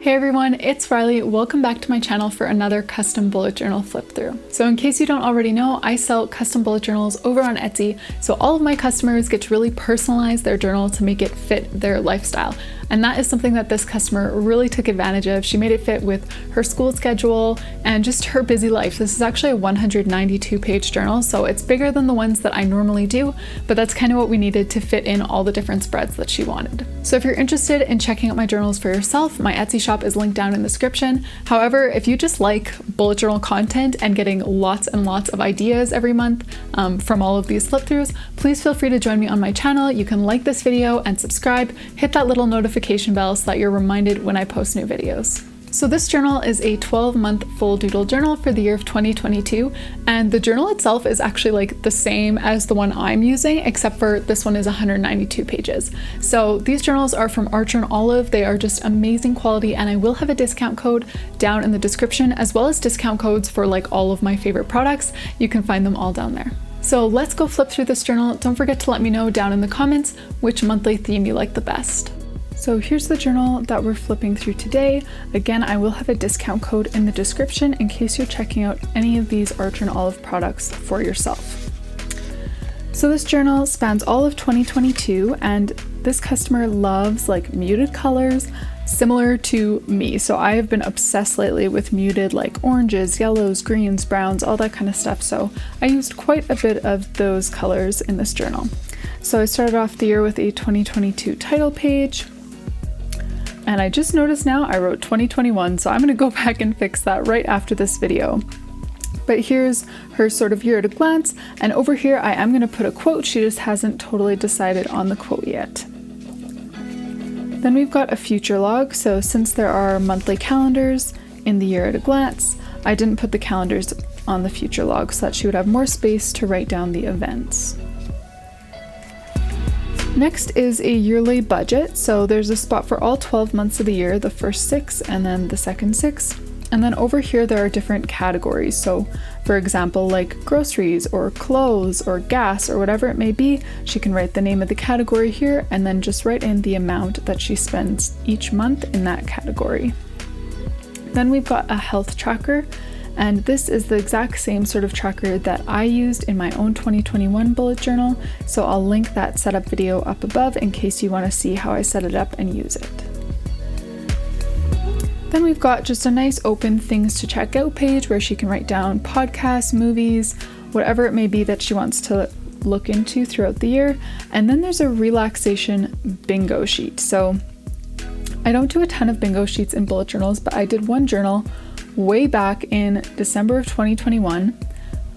Hey everyone, it's Riley. Welcome back to my channel for another custom bullet journal flip through. So in case you don't already know, I sell custom bullet journals over on Etsy. So all of my customers get to really personalize their journal to make it fit their lifestyle. And that is something that this customer really took advantage of. She made it fit with her school schedule and just her busy life. This is actually a 192-page journal, so it's bigger than the ones that I normally do, but that's kind of what we needed to fit in all the different spreads that she wanted. So if you're interested in checking out my journals for yourself, my Etsy shop is linked down in the description. However, if you just like bullet journal content and getting lots and lots of ideas every month from all of these flip throughs, please feel free to join me on my channel. You can like this video and subscribe, hit that little notification bell so that you're reminded when I post new videos. So this journal is a 12-month full doodle journal for the year of 2022, and the journal itself is actually like the same as the one I'm using, except for this one is 192 pages. So these journals are from Archer and Olive. They are just amazing quality, and I will have a discount code down in the description, as well as discount codes for like all of my favorite products. You can find them all down there. So let's go flip through this journal. Don't forget to let me know down in the comments which monthly theme you like the best. So here's the journal that we're flipping through today. Again, I will have a discount code in the description in case you're checking out any of these Archer and Olive products for yourself. So this journal spans all of 2022, and this customer loves like muted colors, similar to me. So I have been obsessed lately with muted like oranges, yellows, greens, browns, all that kind of stuff. So I used quite a bit of those colors in this journal. So I started off the year with a 2022 title page. And I just noticed now I wrote 2021, so I'm gonna go back and fix that right after this video. But here's her sort of year at a glance, and over here I am gonna put a quote. She just hasn't totally decided on the quote yet. Then we've got a future log. So since there are monthly calendars in the year at a glance, I didn't put the calendars on the future log so that she would have more space to write down the events. Next is a yearly budget. So there's a spot for all 12 months of the year, the first 6 and then the second 6. And then over here there are different categories. So for example, like groceries or clothes or gas or whatever it may be, she can write the name of the category here and then just write in the amount that she spends each month in that category. Then we've got a health tracker. And this is the exact same sort of tracker that I used in my own 2021 bullet journal. So I'll link that setup video up above in case you want to see how I set it up and use it. Then we've got just a nice open things to check out page where she can write down podcasts, movies, whatever it may be that she wants to look into throughout the year. And then there's a relaxation bingo sheet. So I don't do a ton of bingo sheets in bullet journals, but I did one journal way back in December of 2021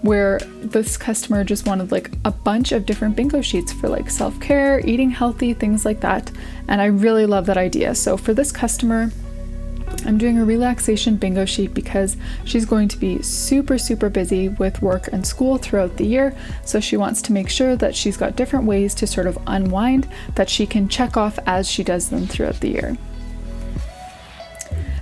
where this customer just wanted like a bunch of different bingo sheets for like self-care, eating healthy, things like that. And I really love that idea. So for this customer, I'm doing a relaxation bingo sheet because she's going to be super busy with work and school throughout the year. So she wants to make sure that she's got different ways to sort of unwind that she can check off as she does them throughout the year.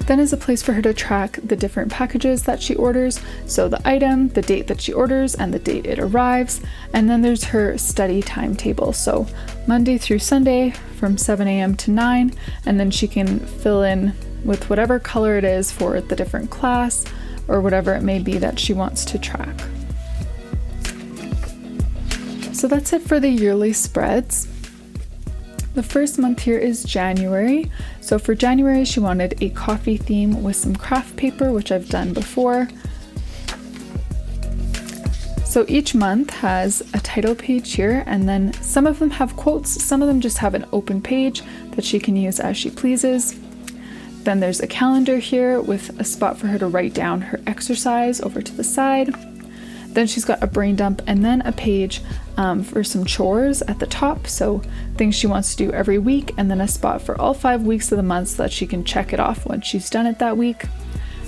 Then is a place for her to track the different packages that she orders. So the item, the date that she orders, and the date it arrives. And then there's her study timetable. So Monday through Sunday from 7 a.m. to 9, and then she can fill in with whatever color it is for the different class or whatever it may be that she wants to track. So that's it for the yearly spreads. The first month here is January. So for January, she wanted a coffee theme with some craft paper, which I've done before. So each month has a title page here, and then some of them have quotes, some of them just have an open page that she can use as she pleases. Then there's a calendar here with a spot for her to write down her exercise over to the side. Then she's got a brain dump and then a page for some chores at the top. So things she wants to do every week, and then a spot for all 5 weeks of the month so that she can check it off when she's done it that week.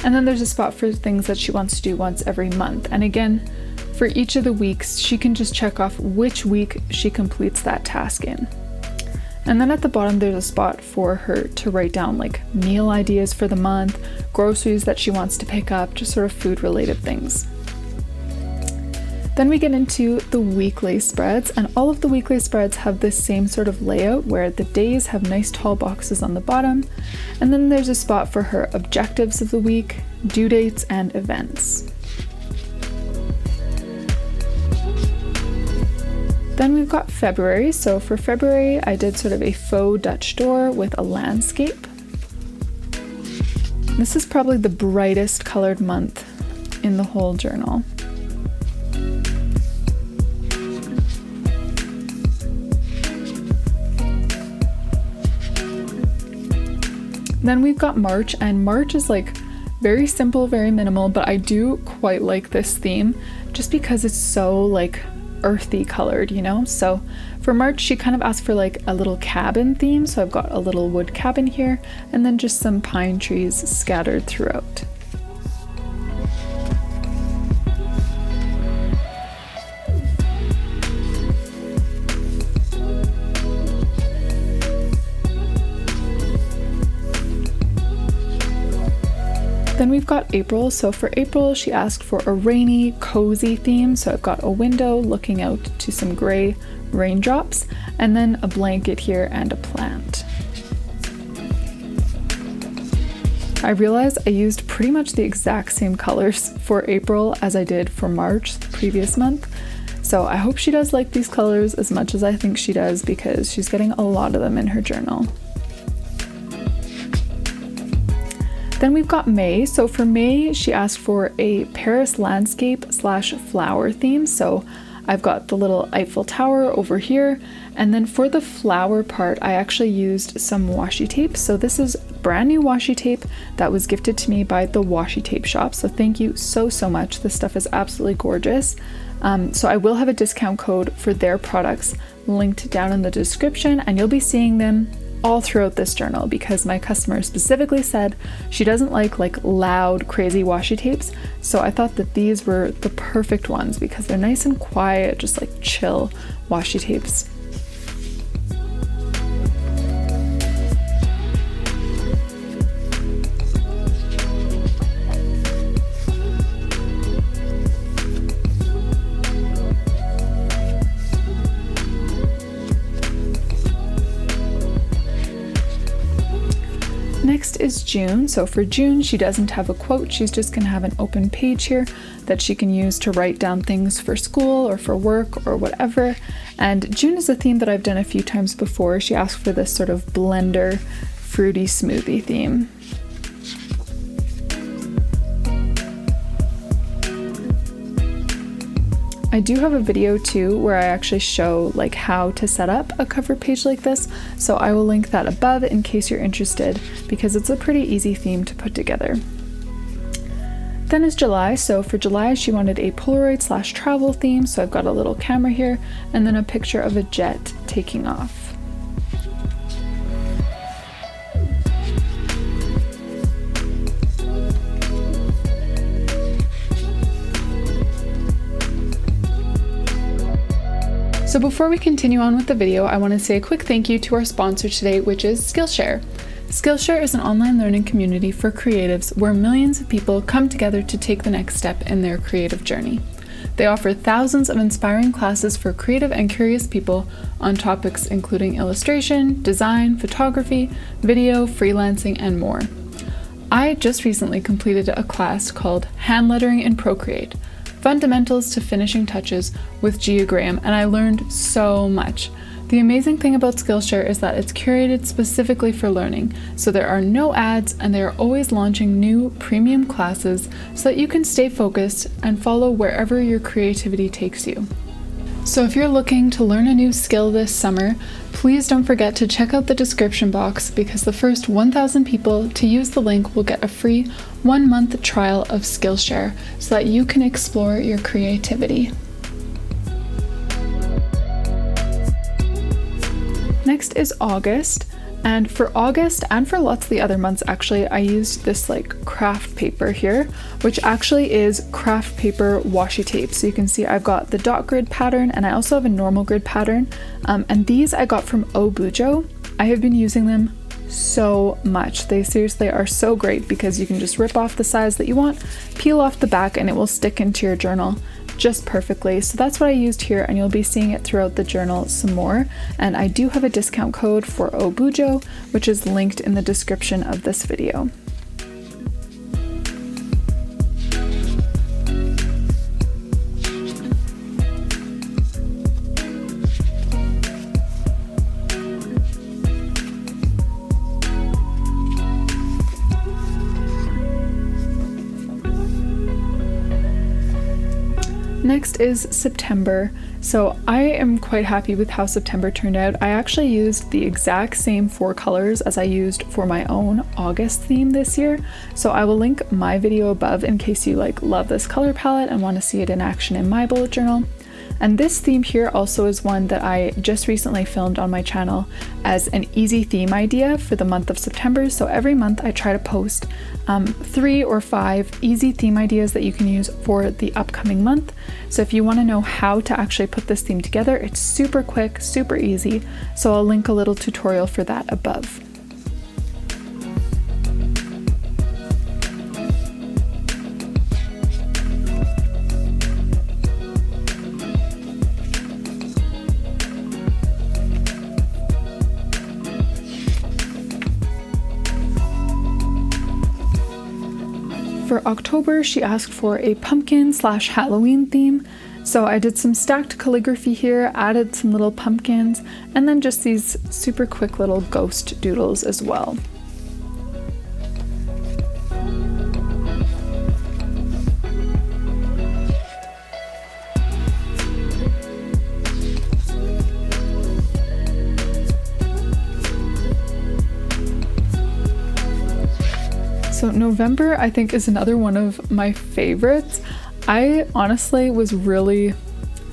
And then there's a spot for things that she wants to do once every month. And again, for each of the weeks, she can just check off which week she completes that task in. And then at the bottom, there's a spot for her to write down like meal ideas for the month, groceries that she wants to pick up, just sort of food related things. Then we get into the weekly spreads, and all of the weekly spreads have this same sort of layout where the days have nice tall boxes on the bottom, and then there's a spot for her objectives of the week, due dates, and events. Then we've got February. So for February, I did sort of a faux Dutch door with a landscape. This is probably the brightest colored month in the whole journal. Then we've got March, and March is like very simple, very minimal, but I do quite like this theme just because it's so like earthy colored, you know? So for March, she kind of asked for like a little cabin theme. So I've got a little wood cabin here, and then just some pine trees scattered throughout. Then we've got April. So for April, she asked for a rainy, cozy theme. So I've got a window looking out to some gray raindrops, and then a blanket here and a plant. I realized I used pretty much the exact same colors for April as I did for March, the previous month. So I hope she does like these colors as much as I think she does, because she's getting a lot of them in her journal. Then we've got May. So for May, she asked for a Paris landscape / flower theme. So I've got the little Eiffel Tower over here. And then for the flower part, I actually used some washi tape. So this is brand new washi tape that was gifted to me by the Washi Tape Shop. So thank you so much. This stuff is absolutely gorgeous. So I will have a discount code for their products linked down in the description, and you'll be seeing them all throughout this journal, because my customer specifically said she doesn't like loud, crazy washi tapes. So I thought that these were the perfect ones because they're nice and quiet, just like chill washi tapes. Next is June. So for June, she doesn't have a quote. She's just going to have an open page here that she can use to write down things for school or for work or whatever. And June is a theme that I've done a few times before. She asked for this sort of blender, fruity smoothie theme. I do have a video too where I actually show like how to set up a cover page like this, so I will link that above in case you're interested, because it's a pretty easy theme to put together. Then is July. So for July, she wanted a Polaroid / travel theme. So I've got a little camera here and then a picture of a jet taking off. So before we continue on with the video, I want to say a quick thank you to our sponsor today, which is Skillshare. Skillshare is an online learning community for creatives where millions of people come together to take the next step in their creative journey. They offer thousands of inspiring classes for creative and curious people on topics including illustration, design, photography, video, freelancing, and more. I just recently completed a class called Hand Lettering in Procreate, Fundamentals to Finishing Touches with Gia Graham, and I learned so much. The amazing thing about Skillshare is that it's curated specifically for learning, so there are no ads and they are always launching new premium classes so that you can stay focused and follow wherever your creativity takes you. So if you're looking to learn a new skill this summer, please don't forget to check out the description box, because the first 1,000 people to use the link will get a free 1-month trial of Skillshare so that you can explore your creativity. Next is August. And for August, and for lots of the other months actually, I used this like craft paper here, which actually is craft paper washi tape. So you can see I've got the dot grid pattern and I also have a normal grid pattern. And these I got from OBUJO. I have been using them so much. They seriously are so great because you can just rip off the size that you want, peel off the back, and it will stick into your journal just perfectly. So that's what I used here, and you'll be seeing it throughout the journal some more. And I do have a discount code for OBUJO, which is linked in the description of this video. Next is September. So I am quite happy with how September turned out. I actually used the exact same 4 colors as I used for my own August theme this year. So I will link my video above in case you love this color palette and want to see it in action in my bullet journal. And this theme here also is one that I just recently filmed on my channel as an easy theme idea for the month of September. So every month I try to post 3 or 5 easy theme ideas that you can use for the upcoming month. So if you want to know how to actually put this theme together, it's super quick, super easy. So I'll link a little tutorial for that above. For October, she asked for a pumpkin/Halloween theme. So I did some stacked calligraphy here, added some little pumpkins, and then just these super quick little ghost doodles as well. So November, I think, is another one of my favorites. I honestly was really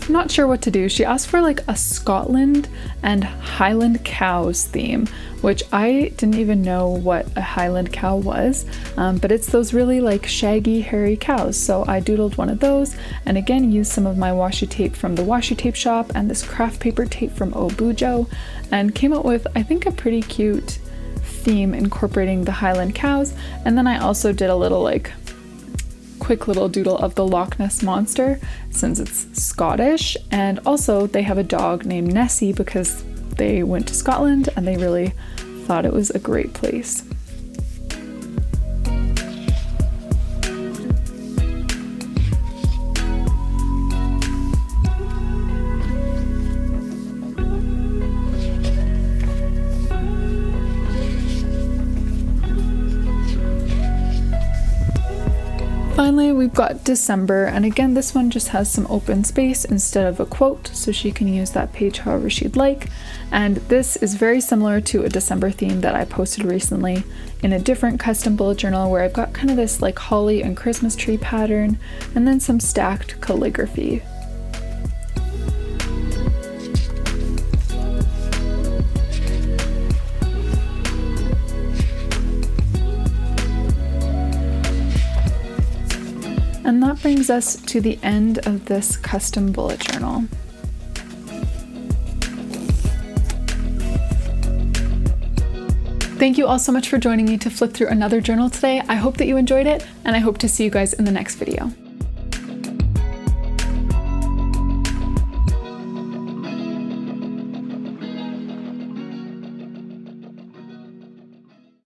not sure what to do. She asked for a Scotland and Highland cows theme, which I didn't even know what a Highland cow was, but it's those really shaggy, hairy cows. So I doodled one of those, and again used some of my washi tape from the washi tape shop and this craft paper tape from OBUJO, and came up with, I think, a pretty cute theme incorporating the Highland cows. And then I also did a little quick little doodle of the Loch Ness monster since it's Scottish, and also they have a dog named Nessie because they went to Scotland and they really thought it was a great place. Finally, we've got December, and again this one just has some open space instead of a quote, so she can use that page however she'd like. And this is very similar to a December theme that I posted recently in a different custom bullet journal, where I've got kind of this holly and Christmas tree pattern and then some stacked calligraphy. And that brings us to the end of this custom bullet journal. Thank you all so much for joining me to flip through another journal today. I hope that you enjoyed it, and I hope to see you guys in the next video.